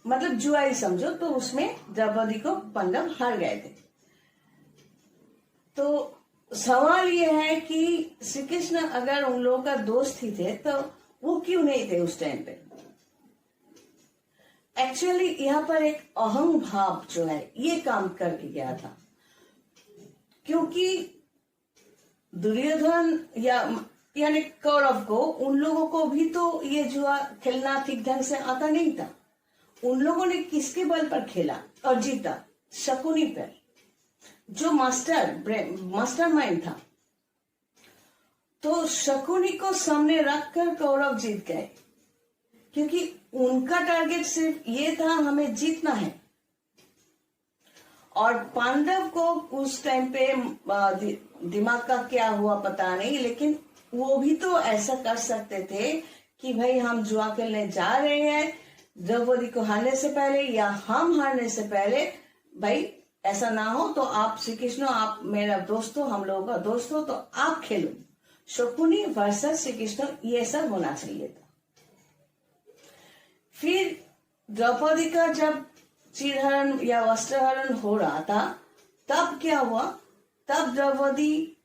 मतलब जुआ ही समझो, तो उसमें द्रौपदी को पांडव हार गए थे। तो सवाल ये है कि श्री कृष्ण अगर उन लोगों का दोस्त ही थे तो वो क्यों नहीं थे उस टाइम पे। एक्चुअली यहाँ पर एक अहम भाव जो है ये काम करके गया था, क्योंकि दुर्योधन यानी कौरव को, उन लोगों को भी तो ये जुआ खेलना ठीक ढंग से आता नहीं था। उन लोगों ने किसके बल पर खेला और जीता? शकुनी पर, जो मास्टर माइंड था। तो शकुनी को सामने रखकर कौरव जीत गए, क्योंकि उनका टारगेट सिर्फ ये था, हमें जीतना है। और पांडव को उस टाइम पे दिमाग का क्या हुआ पता नहीं, लेकिन वो भी तो ऐसा कर सकते थे कि भाई हम जुआ खेलने जा रहे हैं, द्रौपदी को हारने से पहले या हम हारने से पहले, भाई ऐसा ना हो तो आप श्री कृष्ण, आप मेरा दोस्त हो, हम लोगों का दोस्त हो, तो आप खेलो। शकुनी वर्सेस श्री कृष्ण, ये सब होना चाहिए था। फिर द्रौपदी का जब चीरहरण या वस्त्रहरण हो रहा था, तब क्या हुआ? तब द्रौपदी,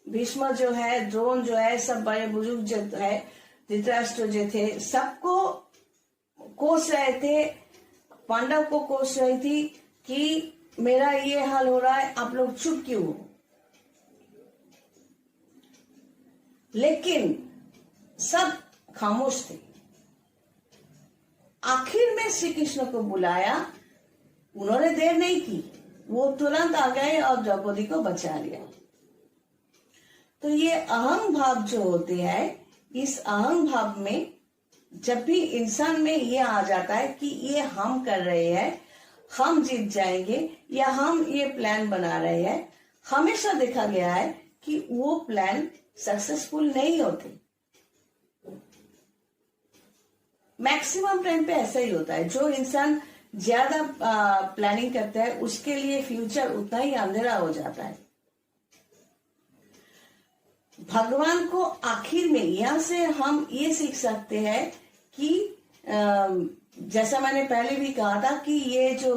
भीष्म जो है, द्रोण जो है, सब बड़े बुजुर्ग जो है, धृतराष्ट्र जो थे, सबको कोस रहे थे, पांडव को कोस रही थी कि मेरा ये हाल हो रहा है, आप लोग चुप क्यों हो? लेकिन सब खामोश थे। आखिर में श्री कृष्ण को बुलाया, उन्होंने देर नहीं की, वो तुरंत आ गए और द्रौपदी को बचा लिया। तो ये अहम भाव जो होते हैं, इस अहम भाव में जब भी इंसान में ये आ जाता है कि ये हम कर रहे हैं, हम जीत जाएंगे, या हम ये प्लान बना रहे हैं, हमेशा देखा गया है कि वो प्लान सक्सेसफुल नहीं होते। मैक्सिमम टाइम पे ऐसा ही होता है। जो इंसान ज्यादा प्लानिंग करता है, उसके लिए फ्यूचर उतना ही अंधेरा हो जाता है। भगवान को आखिर में यहां से हम ये सीख सकते हैं कि जैसा मैंने पहले भी कहा था कि ये जो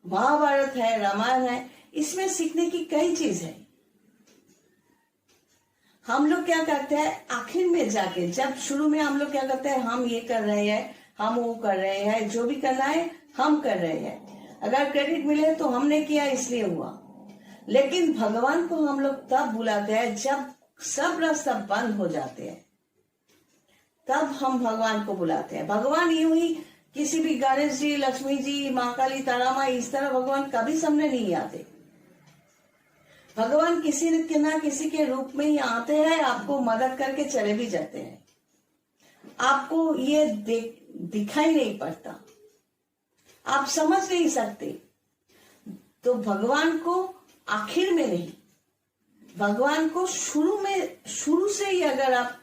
महाभारत है, रामायण है, इसमें सीखने की कई चीज है। हम लोग क्या करते हैं आखिर में जाके, जब शुरू में हम लोग क्या करते हैं, हम ये कर रहे हैं, हम वो कर रहे हैं, जो भी करना है हम कर रहे हैं, अगर क्रेडिट मिले तो हमने किया इसलिए हुआ। लेकिन भगवान को हम लोग तब बुलाते हैं जब सब रास्ता बंद हो जाते हैं, तब हम भगवान को बुलाते हैं। भगवान यूं ही किसी भी गणेश जी, लक्ष्मी जी, माँ काली, तारा माँ, इस तरह भगवान कभी सामने नहीं आते। भगवान किसी न किसी के रूप में ही आते हैं, आपको मदद करके चले भी जाते हैं, आपको ये दिखाई नहीं पड़ता, आप समझ नहीं सकते। तो भगवान को आखिर में नहीं, भगवान को शुरू से ही अगर आप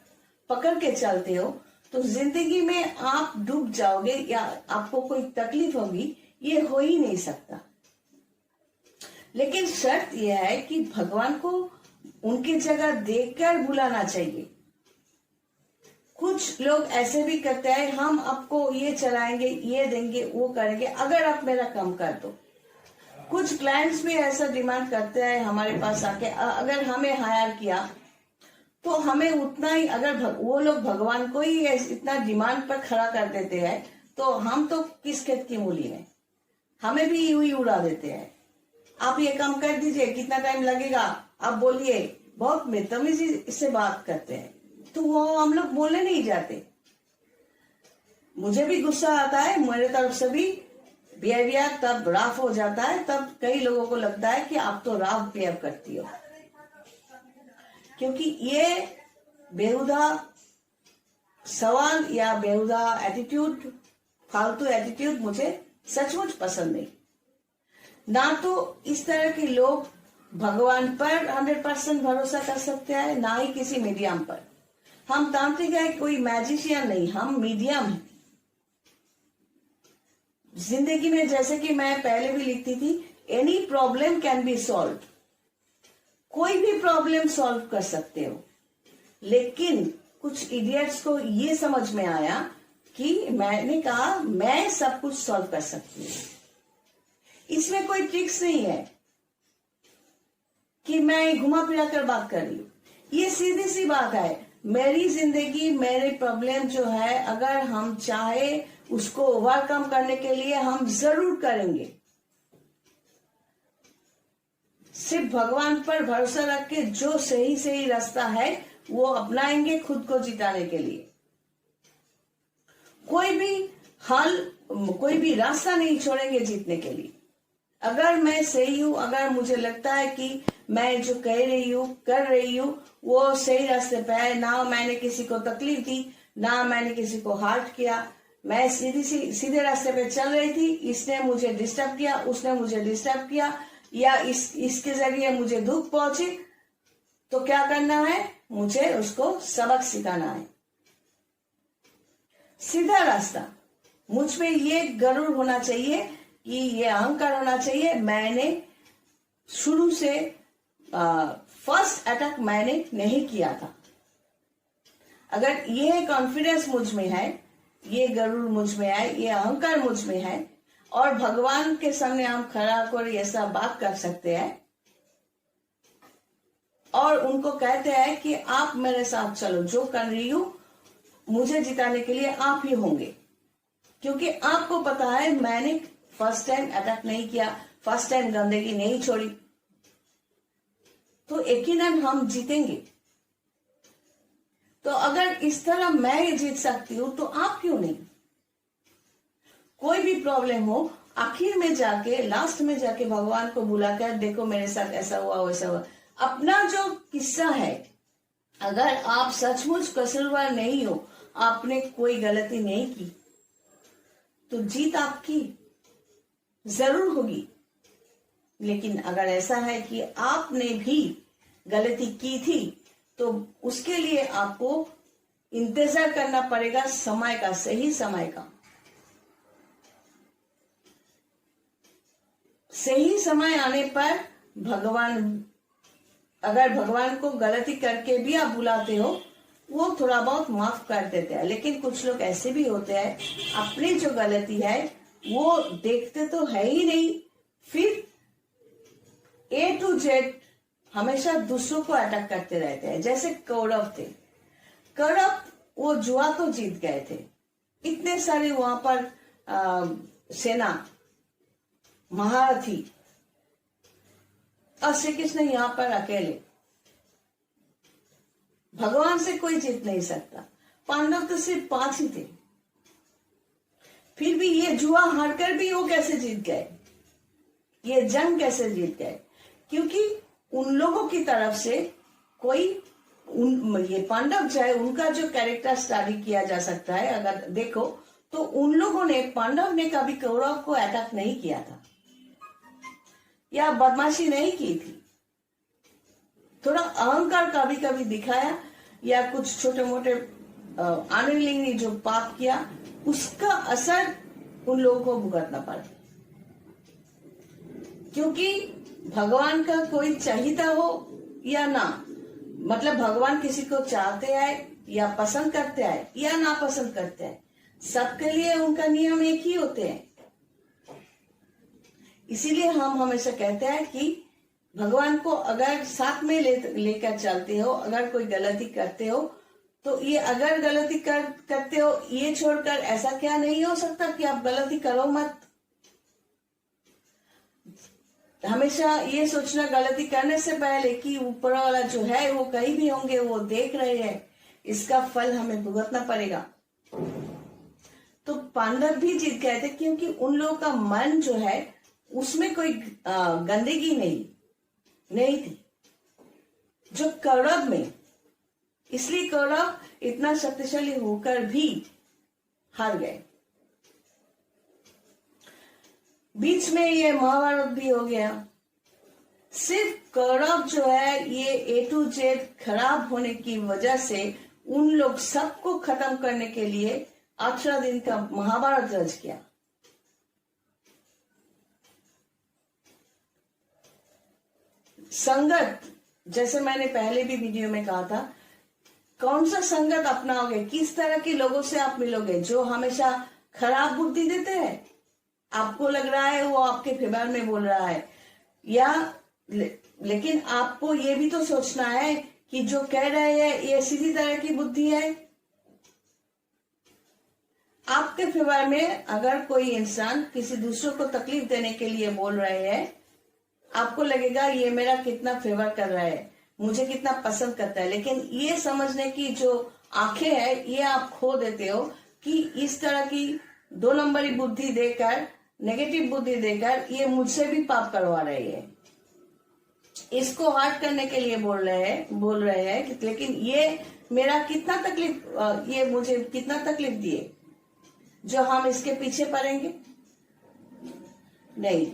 पकड़ के चलते हो तो जिंदगी में आप डूब जाओगे या आपको कोई तकलीफ होगी, ये हो ही नहीं सकता। लेकिन शर्त यह है कि भगवान को उनकी जगह देखकर बुलाना चाहिए। कुछ लोग ऐसे भी करते हैं, हम आपको ये चलाएंगे, ये देंगे, वो करेंगे, अगर आप मेरा काम कर दो। कुछ क्लाइंट्स भी ऐसा डिमांड करते हैं हमारे पास आके, अगर हमें हायर किया तो हमें उतना ही, अगर वो लोग भगवान को ही इतना डिमांड पर खड़ा कर देते हैं, तो हम तो किस खेत की मूली में, हमें भी यूं ही उड़ा देते हैं। आप ये काम कर दीजिए, कितना टाइम लगेगा, आप बोलिए, बहुत बदतमीजी से बात करते हैं, तो वो हम लोग बोलने नहीं जाते। मुझे भी गुस्सा आता है, मेरे तरफ से भी बिहेवियर तब रफ हो जाता है, तब कई लोगों को लगता है कि आप तो रफ बिहेव करती हो, क्योंकि ये बेहुदा सवाल या बेहुदा एटीट्यूड, फालतू एटीट्यूड मुझे सचमुच पसंद नहीं। ना तो इस तरह के लोग भगवान पर 100% भरोसा कर सकते हैं, ना ही किसी मीडियम पर। हम तांत्रिक है, कोई मैजिशियन नहीं, हम मीडियम हैं। जिंदगी में जैसे कि मैं पहले भी लिखती थी, any problem can be solve, कोई भी प्रॉब्लम सॉल्व कर सकते हो। लेकिन कुछ इडियट्स को ये समझ में आया कि मैंने कहा मैं सब कुछ सॉल्व कर सकती हूँ, इसमें कोई ट्रिक्स नहीं है कि मैं घुमा फिरा कर बात कर रही हूँ। ये सीधी सी बात है, मेरी जिंदगी मेरे प्रॉब्लम जो है, अगर हम चाहे उसको ओवरकम करने के लिए हम जरूर करेंगे। सिर्फ भगवान पर भरोसा रख के जो सही सही रास्ता है वो अपनाएंगे खुद को जिताने के लिए। कोई भी रास्ता नहीं छोड़ेंगे जीतने के लिए। अगर मैं सही हूं, अगर मुझे लगता है कि मैं जो कह रही हूं कर रही हूं वो सही रास्ते पे है, ना मैंने किसी को तकलीफ दी, ना मैंने किसी को हर्ट किया, मैं सीधे रास्ते पे चल रही थी, इसने मुझे डिस्टर्ब किया, उसने मुझे डिस्टर्ब किया, या इसके जरिए मुझे दुख पहुंची, तो क्या करना है, मुझे उसको सबक सिखाना है। सीधा रास्ता। मुझ में ये गरुड़ होना चाहिए कि ये अहंकार होना चाहिए, मैंने शुरू से फर्स्ट अटैक मैंने नहीं किया था। अगर ये कॉन्फिडेंस मुझ में है, ये गरुड़ मुझ में है, ये अहंकार मुझ में है, और भगवान के सामने हम खड़ा होकर ऐसा बात कर सकते हैं और उनको कहते हैं कि आप मेरे साथ चलो, जो कर रही हूं मुझे जिताने के लिए आप ही होंगे, क्योंकि आपको पता है मैंने फर्स्ट टाइम अटैक नहीं किया, फर्स्ट टाइम गंदगी नहीं छोड़ी, तो यकीनन हम जीतेंगे। तो अगर इस तरह मैं जीत सकती हूं तो आप क्यों नहीं? कोई भी प्रॉब्लम हो, आखिर में जाके, लास्ट में जाके भगवान को बुलाकर, देखो मेरे साथ ऐसा हुआ वैसा हुआ, अपना जो किस्सा है, अगर आप सचमुच कसूरवार नहीं हो, आपने कोई गलती नहीं की, तो जीत आपकी जरूर होगी। लेकिन अगर ऐसा है कि आपने भी गलती की थी, तो उसके लिए आपको इंतजार करना पड़ेगा समय का, सही समय का। सही समय आने पर अगर भगवान को गलती करके भी आप बुलाते हो, वो थोड़ा बहुत माफ कर देते हैं। लेकिन कुछ लोग ऐसे भी होते हैं, अपनी जो गलती है वो देखते तो है ही नहीं, फिर A to Z हमेशा दूसरों को अटैक करते रहते हैं। जैसे कौरव थे, कौरव वो जुआ तो जीत गए थे, इतने सारे वहां पर सेना, महारथी, और श्री कृष्ण यहाँ पर अकेले, भगवान से कोई जीत नहीं सकता। पांडव तो सिर्फ 5 ही थे, फिर भी ये जुआ हारकर भी वो कैसे जीत गए, ये जंग कैसे जीत गए? क्योंकि उन लोगों की तरफ से ये पांडव जो है, उनका जो कैरेक्टर स्टडी किया जा सकता है, अगर देखो तो उन लोगों ने, पांडव ने कभी कौरव को अटैक नहीं किया था या बदमाशी नहीं की थी। थोड़ा अहंकार कभी कभी दिखाया या कुछ छोटे मोटे अनविलिंगली जो पाप किया, उसका असर उन लोगों को भुगतना पड़ा। क्योंकि भगवान का कोई चाहिता हो या ना, मतलब भगवान किसी को चाहते हैं या पसंद करते हैं या ना पसंद करते हैं, सबके लिए उनका नियम एक ही होते हैं। इसीलिए हम हमेशा कहते हैं कि भगवान को अगर साथ में लेकर चलते हो, अगर कोई गलती करते हो, तो ये अगर गलती करते हो, ये छोड़कर ऐसा क्या नहीं हो सकता कि आप गलती करो मत। हमेशा ये सोचना गलती करने से पहले कि ऊपर वाला जो है वो कहीं भी होंगे, वो देख रहे हैं, इसका फल हमें भुगतना पड़ेगा। तो पांडव भी जीत गए थे क्योंकि उन लोगों का मन जो है उसमें कोई गंदगी नहीं थी जो कौरव में। इसलिए कौरव इतना शक्तिशाली होकर भी हार गए। बीच में ये महाभारत भी हो गया। सिर्फ कौरव जो है ये A to Z खराब होने की वजह से उन लोग सबको खत्म करने के लिए 18 दिन का महाभारत रच किया। संगत, जैसे मैंने पहले भी वीडियो में कहा था, कौन सा संगत अपनाओगे, किस तरह के लोगों से आप मिलोगे, जो हमेशा खराब बुद्धि देते हैं, आपको लग रहा है वो आपके फेवर में बोल रहा है, या लेकिन आपको ये भी तो सोचना है कि जो कह रहे हैं ये सीधी तरह की बुद्धि है। आपके फेवर में अगर कोई इंसान किसी दूसरों को तकलीफ देने के लिए बोल रहे हैं, आपको लगेगा ये मेरा कितना फेवर कर रहा है, मुझे कितना पसंद करता है, लेकिन ये समझने की जो आंखें हैं ये आप खो देते हो कि इस तरह की 2 नंबरी बुद्धि देकर, नेगेटिव बुद्धि देकर ये मुझसे भी पाप करवा रही है। इसको हर्ट करने के लिए बोल रहे हैं, लेकिन ये मेरा कितना तकलीफ, ये मुझे कितना तकलीफ दिए, जो हम इसके पीछे पड़ेंगे? नहीं,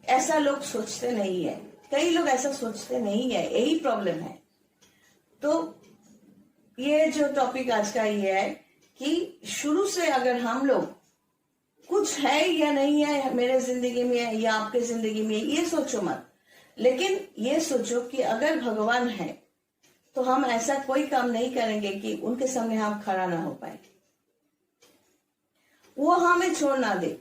ऐसा लोग सोचते नहीं है, कई लोग ऐसा सोचते नहीं है, यही प्रॉब्लम है। तो ये जो टॉपिक आज का ये है कि शुरू से अगर हम लोग कुछ है या नहीं है मेरे जिंदगी में या आपके जिंदगी में, ये सोचो मत, लेकिन ये सोचो कि अगर भगवान है तो हम ऐसा कोई काम नहीं करेंगे कि उनके सामने हम खड़ा ना हो पाए, वो हमें छोड़ ना दे।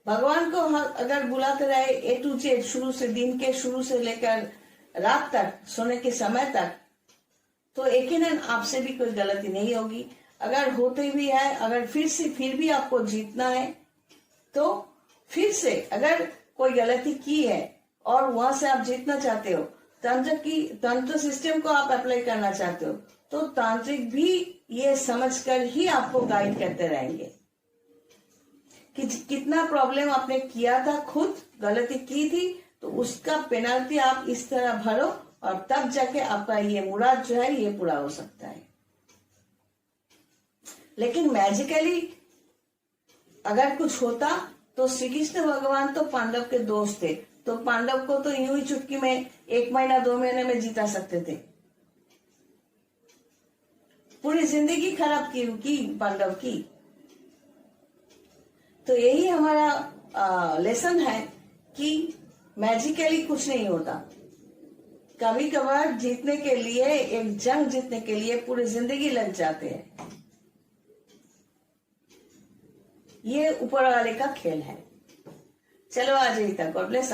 भगवान को अगर बुलाते रहे A to Z, शुरू से, दिन के शुरू से लेकर रात तक, सोने के समय तक, तो यकीनन आपसे भी कोई गलती नहीं होगी। अगर होते भी है, अगर फिर भी आपको जीतना है, तो फिर से अगर कोई गलती की है और वहां से आप जीतना चाहते हो, तंत्र सिस्टम को आप अप्लाई करना चाहते हो, तो तांत्रिक भी ये समझकर ही आपको गाइड करते रहेंगे कि कितना प्रॉब्लम आपने किया था, खुद गलती की थी, तो उसका पेनल्टी आप इस तरह भरो और तब जाके आपका ये मुराद जो है ये पूरा हो सकता है। लेकिन मैजिकली अगर कुछ होता तो श्री कृष्ण भगवान तो पांडव के दोस्त थे, तो पांडव को तो यूं ही चुटकी में 1 महीना 2 महीने में जिता सकते थे। पूरी जिंदगी खराब की पांडव की। तो यही हमारा लेसन है कि मैजिकली कुछ नहीं होता। कभी कभार जीतने के लिए, एक जंग जीतने के लिए पूरी जिंदगी लग जाते हैं। ये ऊपर वाले का खेल है। चलो आज यही तक। God bless.